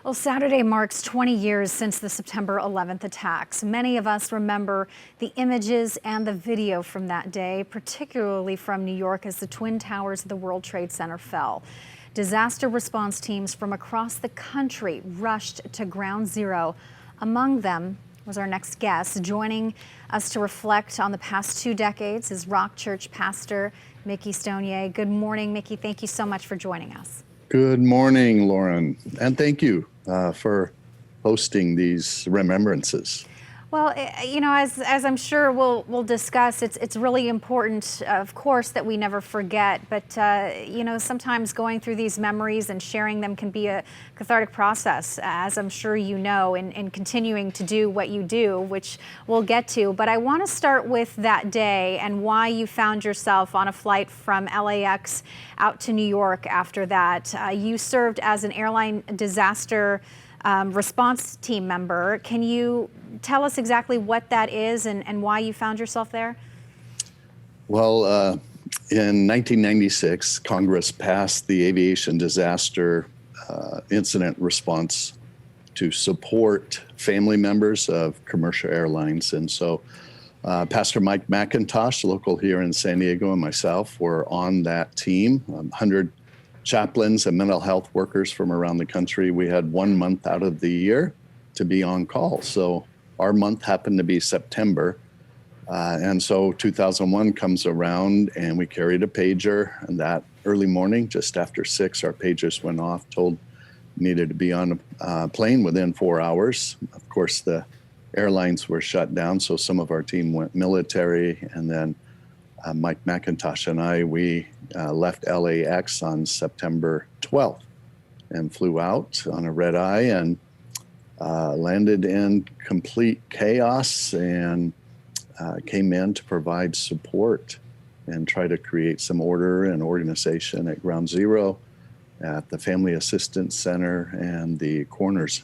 Well, Saturday marks 20 years since the September 11th attacks. Many of us remember the images and the video from that day, particularly from New York as the Twin Towers of the World Trade Center fell. Disaster response teams from across the country rushed to Ground Zero. Among them was our next guest. Joining us to reflect on the past 2 decades is Rock Church pastor Mickey Stonier. Good morning, Mickey. Thank you so much for joining us. Good morning, Lauren, and thank you for hosting these remembrances. Well, you know, as I'm sure we'll discuss, it's really important, of course, that we never forget. But you know, sometimes going through these memories and sharing them can be a cathartic process, as I'm sure you know, in continuing to do what you do, which we'll get to. But I want to start with that day and why you found yourself on a flight from LAX out to New York after that. You served as an airline disaster response team member. Can you tell us exactly what that is and why you found yourself there? Well, in 1996, Congress passed the Aviation Disaster Incident Response to support family members of commercial airlines. And so Pastor Mike McIntosh, local here in San Diego, and myself were on that team, 100 chaplains and mental health workers from around the country. We had 1 month out of the year to be on call. So our month happened to be September. And so 2001 comes around and we carried a pager, and that early morning, just after 6, our pagers went off, told needed to be on a plane within 4 hours. Of course, the airlines were shut down. So some of our team went military, and then Mike McIntosh and I, we left LAX on September 12th and flew out on a red eye and landed in complete chaos and came in to provide support and try to create some order and organization at Ground Zero, at the Family Assistance Center, and the coroner's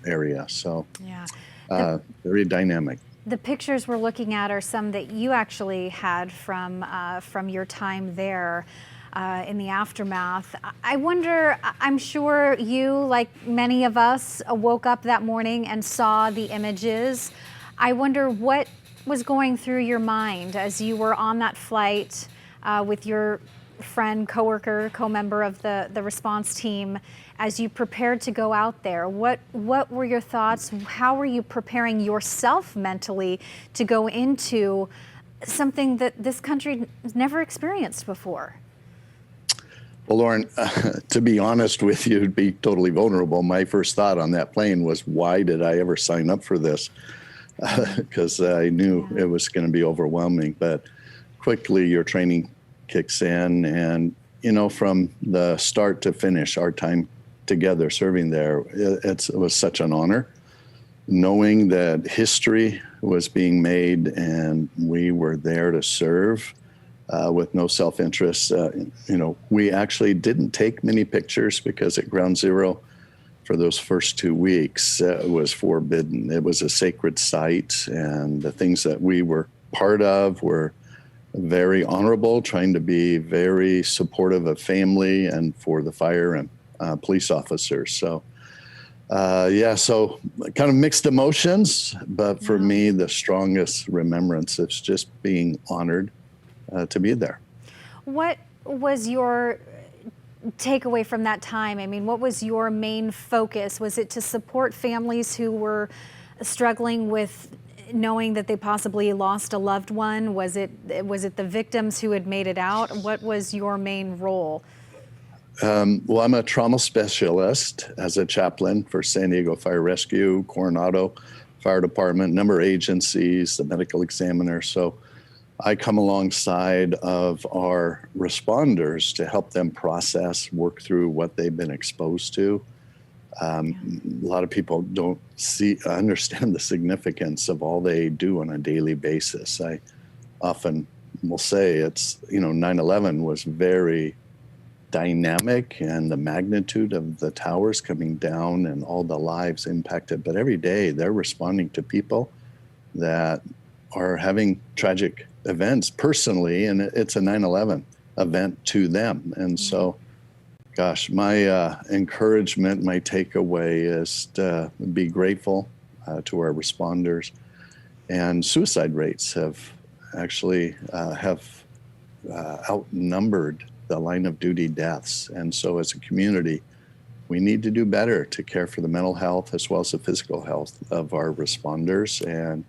area. So yeah, very dynamic. The pictures we're looking at are some that you actually had from your time there in the aftermath. I wonder, I'm sure you, like many of us, woke up that morning and saw the images. I wonder what was going through your mind as you were on that flight with your friend, coworker, co-member of the response team, as you prepared to go out there. What were your thoughts? How were you preparing yourself mentally to go into something that this country has never experienced before? Well, Lauren, to be honest with you, to be totally vulnerable, my first thought on that plane was, why did I ever sign up for this? Because I knew it was going to be overwhelming. But quickly your training kicks in, and you know, from the start to finish, our time together serving there, it was such an honor, knowing that history was being made and we were there to serve with no self-interest. You know, we actually didn't take many pictures because at Ground Zero, for those first 2 weeks, it was forbidden. It was a sacred site, and the things that we were part of were very honorable, trying to be very supportive of family and for the fire and police officers. So, so kind of mixed emotions, but for me, the strongest remembrance is just being honored to be there. What was your takeaway from that time? I mean, what was your main focus? Was it to support families who were struggling with knowing that they possibly lost a loved one? Was it the victims who had made it out? What was your main role? Well, I'm a trauma specialist as a chaplain for San Diego Fire Rescue, Coronado Fire Department, number of agencies, the medical examiner. So I come alongside of our responders to help them process, work through what they've been exposed to. A lot of people don't understand the significance of all they do on a daily basis. I often will say it's, you know, 9/11 was very dynamic, and the magnitude of the towers coming down and all the lives impacted. But every day they're responding to people that are having tragic events personally, and it's a 9/11 event to them. And so Gosh, my encouragement, my takeaway is to be grateful to our responders. And suicide rates have actually outnumbered the line of duty deaths. And so as a community, we need to do better to care for the mental health as well as the physical health of our responders and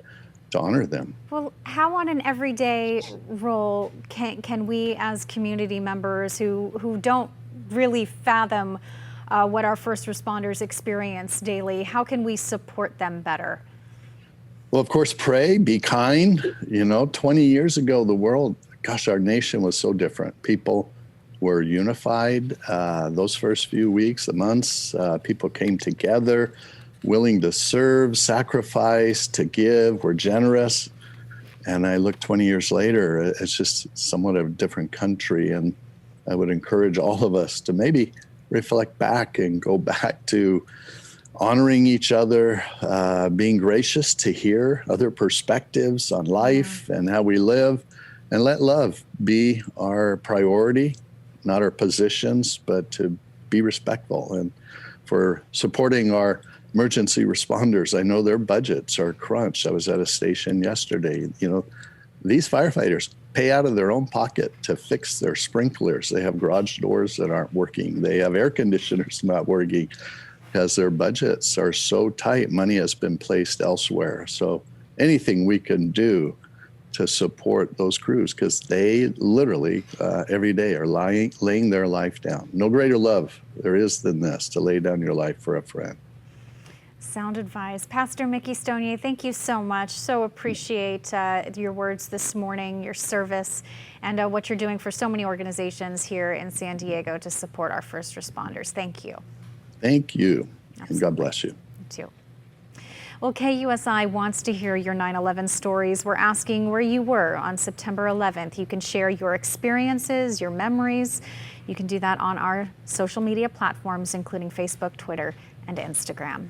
to honor them. Well, how on an everyday role can we as community members who don't really fathom what our first responders experience daily, how can we support them better? Well, of course, pray, be kind. 20 years ago, the world, gosh, our nation was so different. People were unified. Those first few weeks, the months, people came together, willing to serve, sacrifice, to give, were generous. And I look 20 years later, it's just somewhat of a different country. And I would encourage all of us to maybe reflect back and go back to honoring each other, being gracious to hear other perspectives on life and how we live, and let love be our priority, not our positions, but to be respectful. And for supporting our emergency responders, I know their budgets are crunched. I was at a station yesterday. These firefighters pay out of their own pocket to fix their sprinklers. They have garage doors that aren't working. They have air conditioners not working because their budgets are so tight. Money has been placed elsewhere. So anything we can do to support those crews, because they literally every day are laying their life down. No greater love there is than this, to lay down your life for a friend. Sound advice. Pastor Mickey Stonier, thank you so much. So appreciate your words this morning, your service, and what you're doing for so many organizations here in San Diego to support our first responders. Thank you. Thank you. Absolutely. And God bless you. You too. Well, KUSI wants to hear your 9/11 stories. We're asking where you were on September 11th. You can share your experiences, your memories. You can do that on our social media platforms, including Facebook, Twitter, and Instagram.